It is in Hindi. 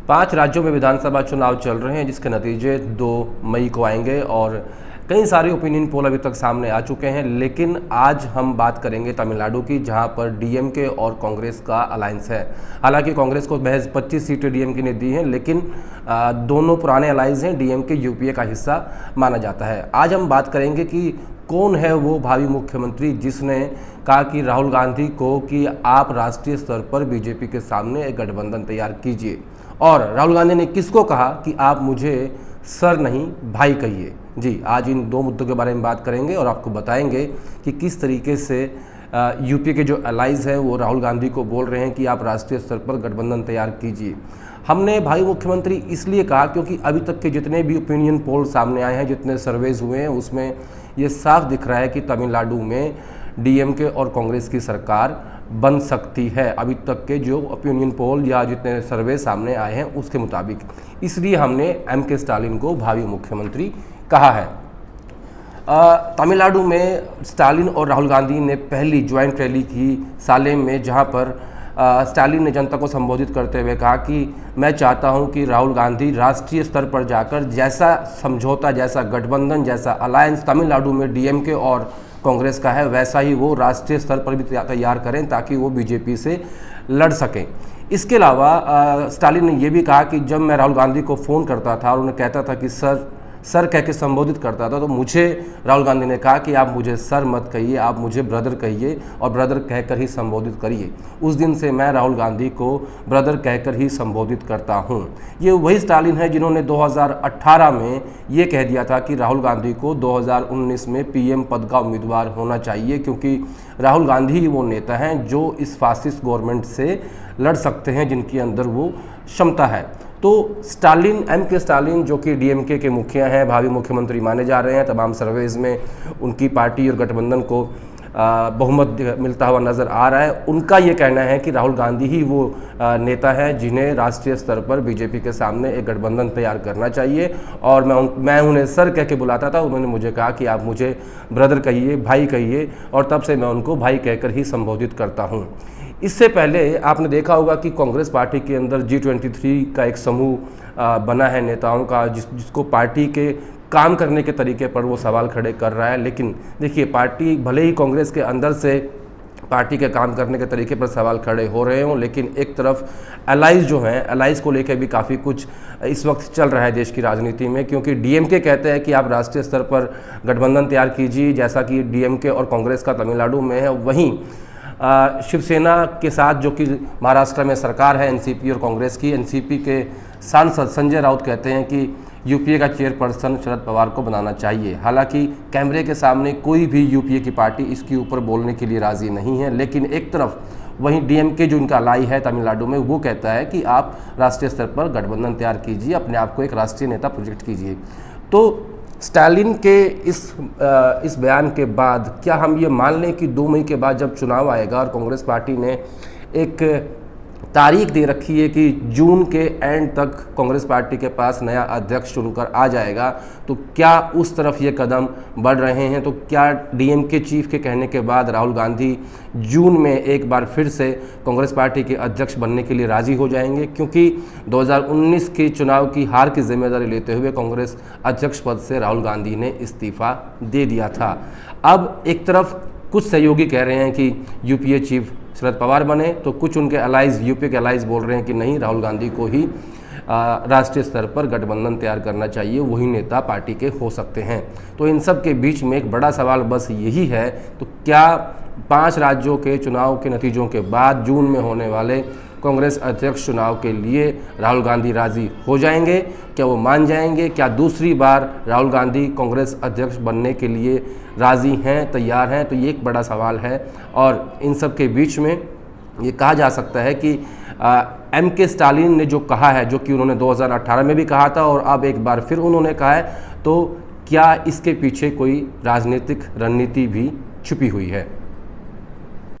5 राज्यों में विधानसभा चुनाव चल रहे हैं जिसके नतीजे 2 मई को आएंगे और कई सारे ओपिनियन पोल अभी तक सामने आ चुके हैं। लेकिन आज हम बात करेंगे तमिलनाडु की, जहां पर डीएमके और कांग्रेस का अलायंस है। हालांकि कांग्रेस को महज 25 सीटें डीएमके ने दी हैं, लेकिन दोनों पुराने अलायंस हैं। डीएमके यूपीए का हिस्सा माना जाता है। आज हम बात करेंगे कि कौन है वो भावी मुख्यमंत्री जिसने कहा कि राहुल गांधी को कि आप राष्ट्रीय स्तर पर बीजेपी के सामने एक गठबंधन तैयार कीजिए, और राहुल गांधी ने किसको कहा कि आप मुझे सर नहीं भाई कहिए। जी, आज इन 2 मुद्दों के बारे में बात करेंगे और आपको बताएंगे कि किस तरीके से यूपी के जो अलाइज हैं वो राहुल गांधी को बोल रहे हैं कि आप राष्ट्रीय स्तर पर गठबंधन तैयार कीजिए। हमने भाई मुख्यमंत्री इसलिए कहा क्योंकि अभी तक के जितने भी ओपिनियन पोल सामने आए हैं, जितने सर्वेज हुए हैं, उसमें ये साफ दिख रहा है कि तमिलनाडु में डीएमके और कांग्रेस की सरकार बन सकती है। अभी तक के जो ओपिनियन पोल या जितने सर्वे सामने आए हैं उसके मुताबिक, इसलिए हमने एमके स्टालिन को भावी मुख्यमंत्री कहा है। तमिलनाडु में स्टालिन और राहुल गांधी ने पहली ज्वाइंट रैली की सालेम में, जहां पर स्टालिन ने जनता को संबोधित करते हुए कहा कि मैं चाहता हूं कि राहुल गांधी राष्ट्रीय स्तर पर जाकर जैसा समझौता, जैसा गठबंधन, जैसा अलायंस तमिलनाडु में डीएमके और कांग्रेस का है, वैसा ही वो राष्ट्रीय स्तर पर भी तैयार करें ताकि वो बीजेपी से लड़ सकें। इसके अलावा स्टालिन ने यह भी कहा कि जब मैं राहुल गांधी को फ़ोन करता था और उन्हें कहता था कि सर कह के संबोधित करता था, तो मुझे राहुल गांधी ने कहा कि आप मुझे सर मत कहिए, आप मुझे ब्रदर कहिए और ब्रदर कहकर ही संबोधित करिए। उस दिन से मैं राहुल गांधी को ब्रदर कहकर ही संबोधित करता हूं। ये वही स्टालिन है जिन्होंने 2018 में ये कह दिया था कि राहुल गांधी को 2019 में पीएम पद का उम्मीदवार होना चाहिए, क्योंकि राहुल गांधी ही वो नेता हैं जो इस फासिस्ट गवर्नमेंट से लड़ सकते हैं, जिनके अंदर वो क्षमता है। तो स्टालिन, एमके स्टालिन, जो कि डीएमके के मुखिया हैं, भावी मुख्यमंत्री माने जा रहे हैं। तमाम सर्वेज में उनकी पार्टी और गठबंधन को बहुमत मिलता हुआ नज़र आ रहा है। उनका ये कहना है कि राहुल गांधी ही वो नेता है जिन्हें राष्ट्रीय स्तर पर बीजेपी के सामने एक गठबंधन तैयार करना चाहिए। और मैं उन्हें सर कह के बुलाता था, उन्होंने मुझे कहा कि आप मुझे ब्रदर कहिए, भाई कहिए, और तब से मैं उनको भाई कहकर ही संबोधित करता हूँ। इससे पहले आपने देखा होगा कि कांग्रेस पार्टी के अंदर G23 का एक समूह बना है नेताओं का, जिसको पार्टी के काम करने के तरीके पर वो सवाल खड़े कर रहा है। लेकिन देखिए, पार्टी भले ही कांग्रेस के अंदर से पार्टी के काम करने के तरीके पर सवाल खड़े हो रहे हों, लेकिन एक तरफ अलाइज जो हैं, अलाइज को लेकर भी काफ़ी कुछ इस वक्त चल रहा है देश की राजनीति में। क्योंकि डीएमके कहते हैं कि आप राष्ट्रीय स्तर पर गठबंधन तैयार कीजिए, जैसा कि डीएमके और कांग्रेस का तमिलनाडु में है। वहीं शिवसेना के साथ, जो कि महाराष्ट्र में सरकार है एनसीपी और कांग्रेस की, एनसीपी के सांसद संजय राउत कहते हैं कि यूपीए का चेयरपर्सन शरद पवार को बनाना चाहिए। हालांकि कैमरे के सामने कोई भी यूपीए की पार्टी इसके ऊपर बोलने के लिए राज़ी नहीं है। लेकिन एक तरफ वहीं डीएमके जो इनका अलाई है तमिलनाडु में, वो कहता है कि आप राष्ट्रीय स्तर पर गठबंधन तैयार कीजिए, अपने आप को एक राष्ट्रीय नेता प्रोजेक्ट कीजिए। तो स्टालिन के इस बयान के बाद क्या हम ये मान लें कि 2 मई के बाद जब चुनाव आएगा और कांग्रेस पार्टी ने एक तारीख दे रखी है कि जून के एंड तक कांग्रेस पार्टी के पास नया अध्यक्ष चुनकर आ जाएगा, तो क्या उस तरफ ये कदम बढ़ रहे हैं? तो क्या डीएमके चीफ के कहने के बाद राहुल गांधी जून में एक बार फिर से कांग्रेस पार्टी के अध्यक्ष बनने के लिए राज़ी हो जाएंगे? क्योंकि 2019 के चुनाव की हार की जिम्मेदारी लेते हुए कांग्रेस अध्यक्ष पद से राहुल गांधी ने इस्तीफा दे दिया था। अब एक तरफ कुछ सहयोगी कह रहे हैं कि यूपीए चीफ शरद पवार बने, तो कुछ उनके अलाइज, यूपी के अलाइज बोल रहे हैं कि नहीं, राहुल गांधी को ही राष्ट्रीय स्तर पर गठबंधन तैयार करना चाहिए, वही नेता पार्टी के हो सकते हैं। तो इन सब के बीच में एक बड़ा सवाल बस यही है, तो क्या 5 राज्यों के चुनाव के नतीजों के बाद जून में होने वाले कांग्रेस अध्यक्ष चुनाव के लिए राहुल गांधी राज़ी हो जाएंगे? क्या वो मान जाएंगे? क्या दूसरी बार राहुल गांधी कांग्रेस अध्यक्ष बनने के लिए राज़ी हैं, तैयार हैं? तो ये एक बड़ा सवाल है। और इन सब के बीच में ये कहा जा सकता है कि एमके स्टालिन ने जो कहा है, जो कि उन्होंने 2018 में भी कहा था और अब एक बार फिर उन्होंने कहा है, तो क्या इसके पीछे कोई राजनीतिक रणनीति भी छुपी हुई है?